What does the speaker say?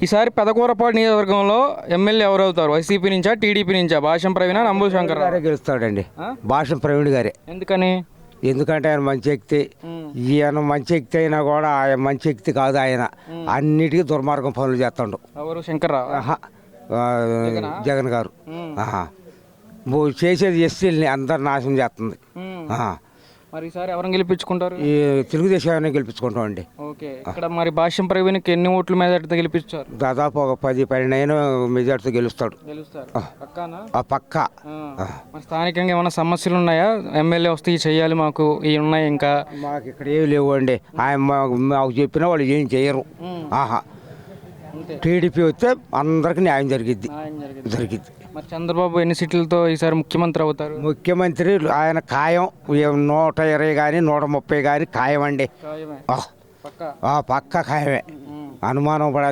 ఈసారి పెదకూరపాడు నియోజకవర్గంలో ఎమ్మెల్యే ఎవరు అవుతారు? వైసీపీ నుంచా, టీడీపీ నుంచా? భాష్యం ప్రవీణ, నంబు శంకర్ గారే గెలుస్తాడండి. భాషం ప్రవీణ్ గారే. ఎందుకని? ఎందుకంటే ఆయన మంచి వ్యక్తి. ఈయన మంచి వ్యక్తి అయినా కూడా ఆయన మంచి వ్యక్తి కాదు. ఆయన అన్నిటికీ దుర్మార్గం పనులు చేస్తాడు. ఎవరు? శంకర్రావు? జగన్ గారు చేసేది ఎస్సీలని అందరు నాశనం చేస్తుంది. మరి ఈసారి ఎవరిని గెలిపించుకుంటారు? ఈ తెలుగుదేశాన్ని గెలిపించుకుంటామండి. ఓకే. ఇక్కడ మరి భాష్యం ప్రవీణ్కి ఎన్ని ఓట్ల మెజార్టీతో గెలిపించారు? దాదాపు ఒక 10-12 మెజార్టీతో గెలుస్తాడు. పక్క. మరి స్థానికంగా ఏమైనా సమస్యలు ఉన్నాయా? ఎమ్మెల్యే వస్తే ఇవి చెయ్యాలి మాకు, ఇవి ఉన్నాయి ఇంకా మాకు ఇక్కడ ఏమి లేవు అండి. ఆయన మాకు చెప్పినా వాళ్ళు ఏం చేయరు. టీడీపీ వస్తే అందరికి న్యాయం జరిగిద్ది. మరి చంద్రబాబు ఎన్ని సీట్లతో ఈసారి ముఖ్యమంత్రి అవుతారు? ముఖ్యమంత్రి ఆయన ఖాయం. 120 కానీ 130 కానీ ఖాయం అండి. పక్క ఖాయమే. అనుమానం పడాల్సి